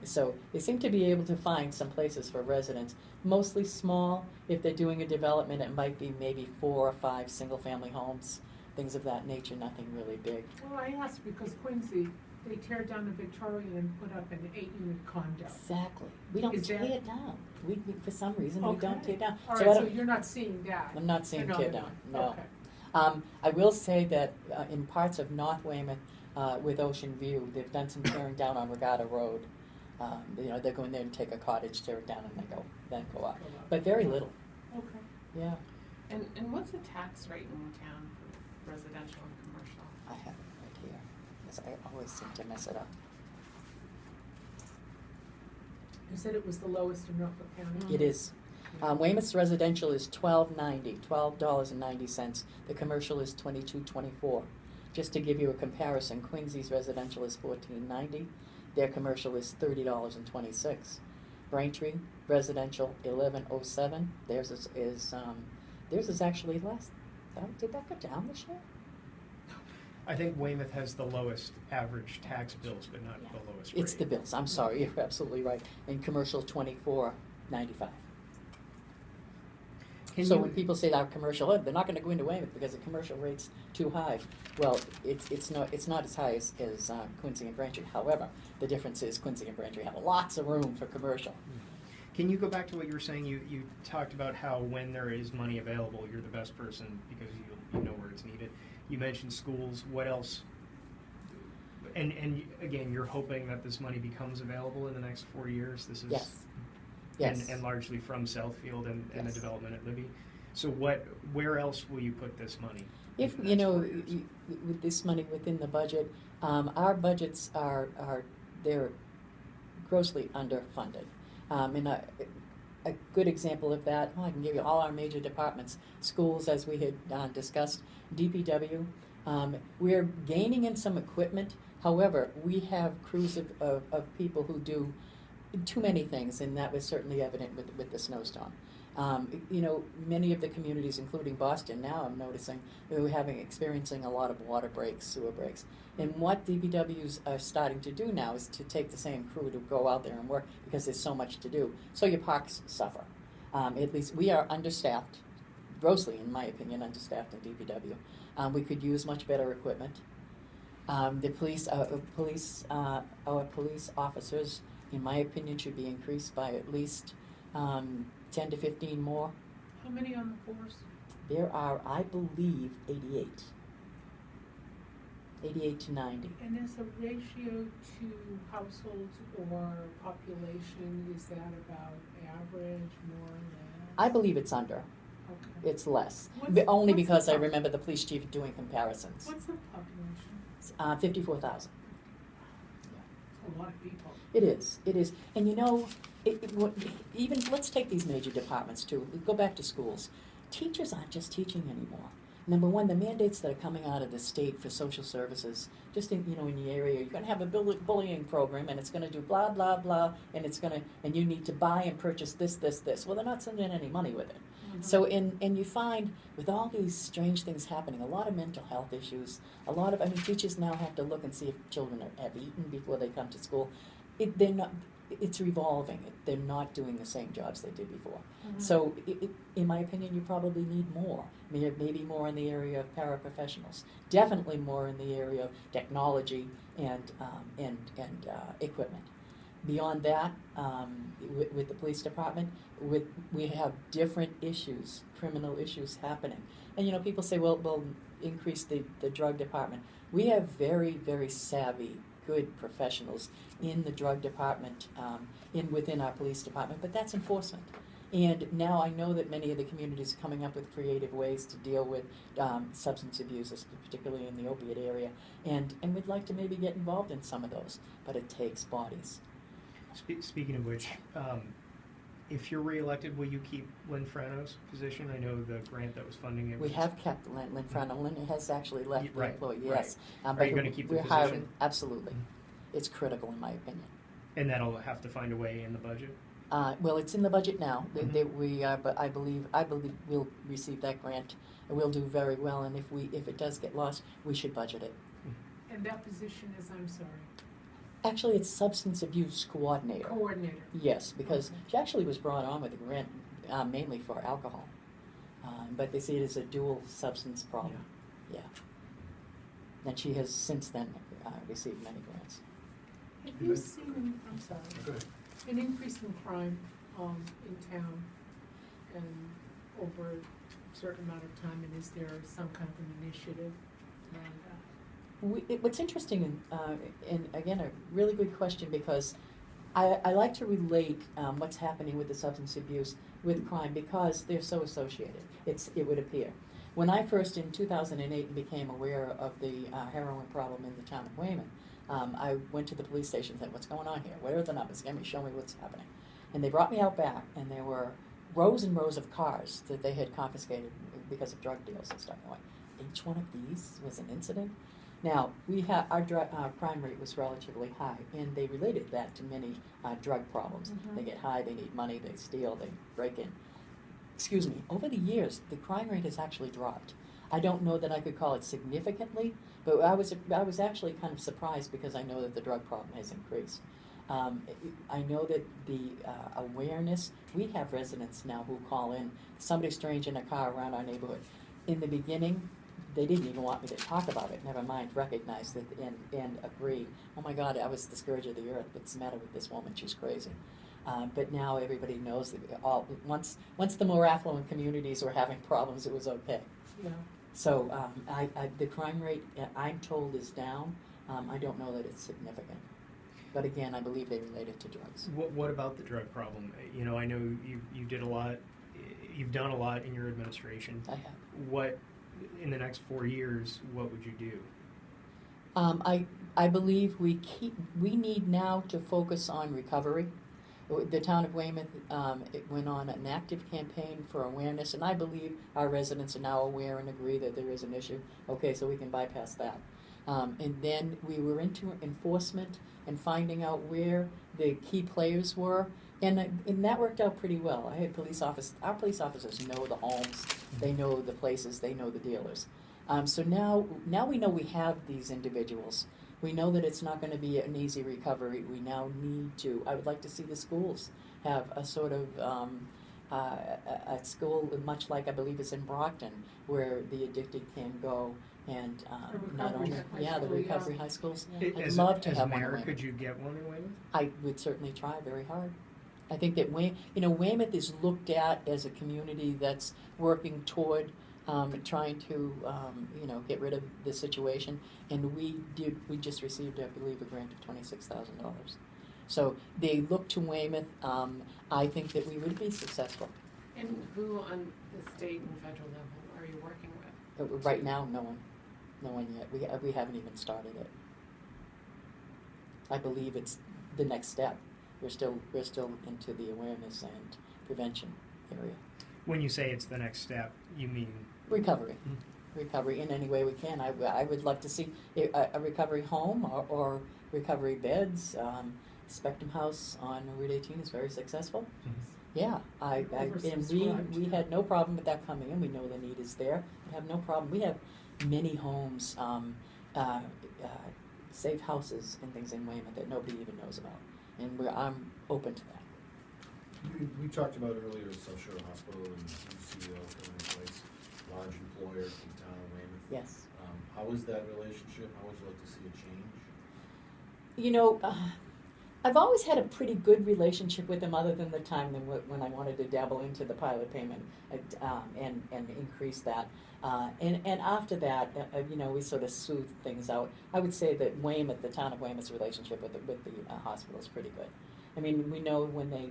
B: So they seem to be able to find some places for residents, mostly small. If they're doing a development, it might be maybe 4 or 5 single-family homes, things of that nature, nothing really big.
A: Well, I asked because Quincy, they tear down the Victorian and put up an 8-unit condo.
B: Exactly. We don't
A: Is
B: tear
A: there-
B: it down. We for some reason, we don't tear down.
A: All
B: So
A: right,
B: I
A: so
B: don't-
A: you're not seeing that?
B: I'm not seeing tear
A: Another
B: down,
A: one.
B: no.
A: Okay.
B: I will say that in parts of North Weymouth with Ocean View, they've done some tearing down on Regatta Road. They go in there and take a cottage, tear it down, and then go up. But very little,
A: Okay.
B: yeah.
E: And what's the tax rate in town for residential and commercial?
B: I have it right here, because I always seem to mess it up.
A: You said it was the lowest in Norfolk County?
B: It is. Weymouth's residential is $12.90. The commercial is $22.24. Just to give you a comparison, Quincy's residential is $14.90. Their commercial is $30.26. Braintree residential $11.07. Theirs is actually less. Did that go down this year?
C: I think Weymouth has the lowest average tax bills, but not the lowest rate.
B: It's the bills. I'm sorry, you're absolutely right. And commercial $24.95. So when people say our commercial, they're not going to go into Weymouth because the commercial rate's too high. Well, it's not as high as Quincy and Braintree. However, the difference is Quincy and Braintree have lots of room for commercial.
C: Can you go back to what you were saying? You talked about how when there is money available, you're the best person because you know where it's needed. You mentioned schools. What else? And again, you're hoping that this money becomes available in the next 4 years. This is
B: Yes. Yes.
C: and largely from Southfield and the
B: Yes.
C: development at Libby. So where else will you put this money?
B: If,
C: in the next 4 years?
B: with this money within the budget, our budgets they're grossly underfunded. a good example of that, well, I can give you all our major departments, schools, as we had discussed, DPW. We're gaining in some equipment. However, we have crews of people who do too many things, and that was certainly evident with the snowstorm. Many of the communities, including Boston, now I'm noticing we're experiencing a lot of water breaks, sewer breaks. And what DPWs are starting to do now is to take the same crew to go out there and work because there's so much to do. So your parks suffer. At least we are understaffed, grossly, in my opinion, understaffed in DPW. We could use much better equipment. The police officers, in my opinion, should be increased by at least 10 to 15 more.
A: How many on the force?
B: There are, I believe, 88 to 90.
A: And is the ratio to households or population, is that about average, more or less?
B: I believe it's under.
A: Okay.
B: It's less.
A: What's-
B: Only
A: what's
B: because
A: the
B: I
A: pop-
B: remember the police chief doing comparisons.
A: What's the population?
B: 54,000.
A: It's a lot of people.
B: It is. And even, let's take these major departments too. We go back to schools. Teachers aren't just teaching anymore. Number one, the mandates that are coming out of the state for social services, just in the area, you're going to have a bullying program, and it's going to do blah blah blah, and you need to buy and purchase this. Well, they're not sending any money with it.
A: Mhm.
B: So, and you find with all these strange things happening, a lot of mental health issues, teachers now have to look and see if children have eaten before they come to school. It's revolving. They're not doing the same jobs they did before.
A: Mhm.
B: So, in my opinion, you probably need more. Maybe more in the area of paraprofessionals. Definitely more in the area of technology and equipment. Beyond that, with the police department, we have different issues, criminal issues happening. And people say, well, we'll increase the drug department. We have very, very savvy, good professionals in the drug department, within our police department, but that's enforcement. And now I know that many of the communities are coming up with creative ways to deal with substance abusers, particularly in the opiate area, and we'd like to maybe get involved in some of those, but it takes bodies.
C: Speaking of which, if you're reelected, will you keep Lynn Frano's position? I know the grant that was funding it.
B: We have kept Lynn Frano. Lynn has actually left the
C: Right,
B: employee,
C: right.
B: yes.
C: Are you gonna keep the
B: we're
C: position?
B: hiring, absolutely. It's critical, in my opinion.
C: And that'll have to find a way in the budget?
B: Well, it's in the budget now.
C: Mhm.
B: But I believe we'll receive that grant, and we'll do very well. And if it does get lost, we should budget it.
A: And that position is, I'm sorry,
B: Actually, it's substance abuse coordinator.
A: coordinator.
B: Yes, because
A: Okay.
B: she actually was brought on with a grant mainly for alcohol, but they see it as a dual substance problem. Yeah. And she has since then received many grants.
A: Have you seen, I'm sorry, an increase in crime in town and over a certain amount of time, and is there some kind of an initiative around that?
B: What's interesting, and again, a really good question, because I like to relate what's happening with the substance abuse with crime because they're so associated. It would appear. When I first, in 2008, became aware of the heroin problem in the town of Weymouth, I went to the police station and said, what's going on here? What are the numbers? Show me what's happening. And they brought me out back, and there were rows and rows of cars that they had confiscated because of drug deals and stuff. I'm like, each one of these was an incident? Now, our crime rate was relatively high, and they related that to many drug problems.
A: Mhm.
B: They get high, they need money, they steal, they break in. Excuse me, over the years, the crime rate has actually dropped. I don't know that I could call it significantly, but I was actually kind of surprised because I know that the drug problem has increased. I know that the awareness, we have residents now who call in, somebody strange in a car around our neighborhood. In the beginning, they didn't even want me to talk about it, never mind recognize it and agree. Oh my God, I was the scourge of the earth. What's the matter with this woman? She's crazy. But now everybody knows that once the more affluent communities were having problems, it was okay.
A: Yeah.
B: So the crime rate, I'm told, is down. I don't know that it's significant. But again, I believe they relate it to drugs.
C: What about the drug problem? I know you did a lot. You've done a lot in your administration.
B: I have.
C: What, in the next 4 years, what would you do?
B: I believe we need now to focus on recovery. The town of Weymouth, it went on an active campaign for awareness, and I believe our residents are now aware and agree that there is an issue. Okay, so we can bypass that. And then we were into enforcement and finding out where the key players were, and that worked out pretty well. I had our police officers know the homes, they know the places, they know the dealers. So now we know we have these individuals. We know that it's not going to be an easy recovery. We now need to, I would like to see the schools have a sort of, a school much like I believe it's in Brockton, where the addicted can go and not only, the recovery high schools. I'd love to have one in
C: mayor,
B: Weymouth.
C: could you get one in Weymouth?
B: I would certainly try very hard. I think that Weymouth is looked at as a community that's working toward trying to get rid of the situation, and we just received, I believe, a grant of $26,000. So they look to Weymouth. I think that we would be successful.
E: And who on the state and federal level are you working with?
B: Right now, no one yet. We haven't even started it. I believe it's the next step. We're still into the awareness and prevention area.
C: When you say it's the next step, you mean?
B: Recovery. Recovery in any way we can. I would love to see a recovery home or recovery beds. Spectrum House on Route 18 is very successful. Yeah, and we had no problem with that coming in. We know the need is there. We have no problem. We have many homes, safe houses and things in Weymouth that nobody even knows about, and I'm open to that.
D: We talked about earlier South Shore Hospital and UCO coming in place, large employer in the town of Weymouth.
B: Yes.
D: How is that relationship? How would you like to see it change?
B: I've always had a pretty good relationship with them, other than the time when I wanted to dabble into the pilot payment and increase that. And after that, we sort of smoothed things out. I would say that Weymouth, the town of Weymouth's relationship with the hospital is pretty good. I mean, we know when they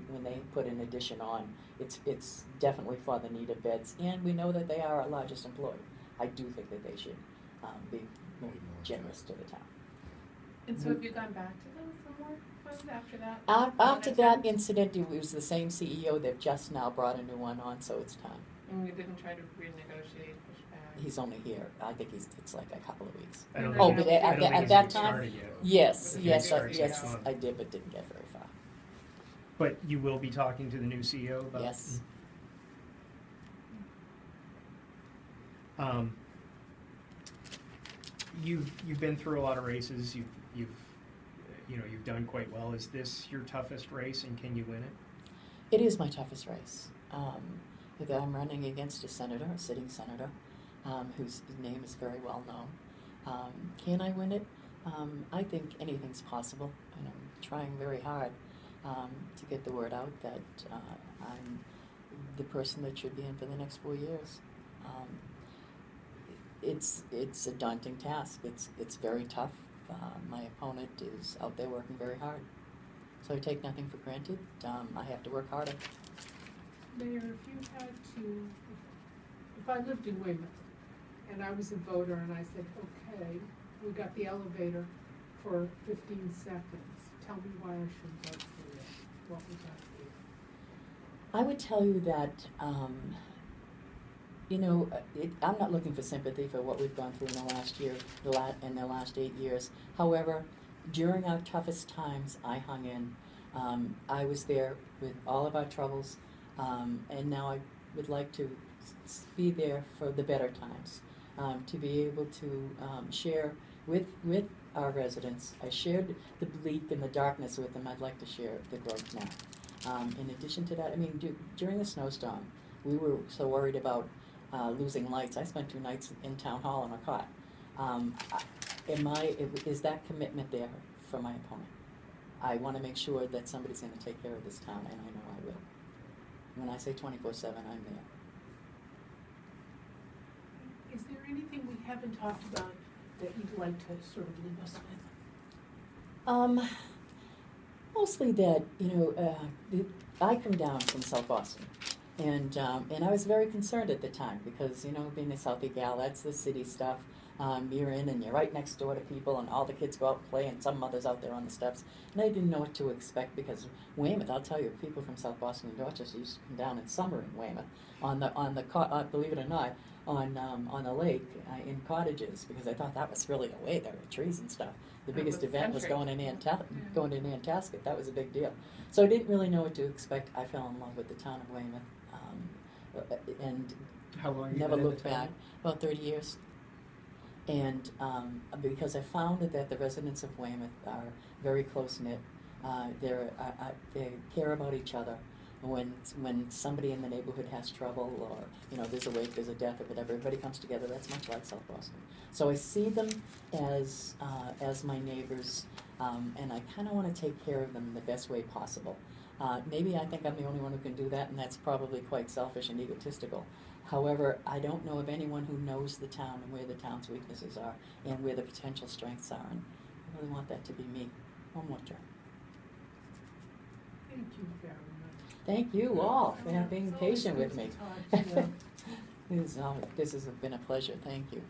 B: put an addition on, it's definitely for the need of beds, and we know that they are our largest employer. I do think that they should be more generous to the town.
E: And so have you gone back to them for more funds after that?
B: After that incident, it was the same CEO. They've just now brought a new one on, so it's time.
E: And we didn't try to renegotiate, push back?
B: He's only here. I think it's like a couple of weeks.
C: I don't
B: Oh,
C: think
B: but
C: it's- I don't think
B: at
C: it's
B: that
C: even
B: time,
C: started yet.
B: yes,
C: If
B: yes,
C: it starts
B: yes,
C: next month.
B: I did, but didn't get very far.
C: But you will be talking to the new CEO about?
B: Yes.
C: You've been through a lot of races. You've done quite well. Is this your toughest race, and can you win it?
B: It is my toughest race. I'm running against a sitting senator, whose name is very well known. Can I win it? I think anything's possible, and I'm trying very hard to get the word out that I'm the person that should be in for the next 4 years. It's a daunting task. It's very tough. My opponent is out there working very hard. So I take nothing for granted. I have to work harder.
A: Mayor, if I lived in Weymouth and I was a voter and I said, okay, we got the elevator for 15 seconds, tell me why I should vote for you, what would that be?
B: I would tell you that, I'm not looking for sympathy for what we've gone through in the last year, in the last 8 years. However, during our toughest times, I hung in. I was there with all of our troubles, and now I would like to be there for the better times, to be able to share with our residents. I shared the bleak and the darkness with them. I'd like to share the growth now. In addition to that, during the snowstorm, we were so worried about losing lights. I spent 2 nights in town hall on a cot. Is that commitment there for my opponent? I want to make sure that somebody's going to take care of this town, and I know I will. When I say 24/7, I'm there.
A: Is there anything we haven't talked about that you'd like to sort of leave us with?
B: Mostly that, I come down from South Boston, and I was very concerned at the time because, being a Southie gal, that's the city stuff. You're in and you're right next door to people, and all the kids go out and play, and some mother's out there on the steps. And I didn't know what to expect, because Weymouth, I'll tell you, people from South Boston and Dorchester used to come down in summer in Weymouth, believe it or not, on the lake in cottages, because I thought that was really a way. There were trees and stuff. The
E: It
B: biggest
E: was
B: event was
E: country.
B: going to Nantasket. That was a big deal. So I didn't really know what to expect. I fell in love with the town of Weymouth, and
C: How long have you
B: never
C: been in the
B: looked
C: town?
B: back. About 30 years. And because I found that the residents of Weymouth are very close-knit, they care about each other. When somebody in the neighborhood has trouble, or there's a wake, there's a death, or whatever, everybody comes together. That's much like South Boston. So I see them as my neighbors, and I kind of want to take care of them the best way possible. Maybe I think I'm the only one who can do that, and that's probably quite selfish and egotistical. However, I don't know of anyone who knows the town and where the town's weaknesses are and where the potential strengths are, and I really want that to be me. One more term.
A: Thank you very much.
B: Thank you all for being
A: It's always
B: patient
A: good
B: with me.
A: to talk to you.
B: This has been a pleasure. Thank you.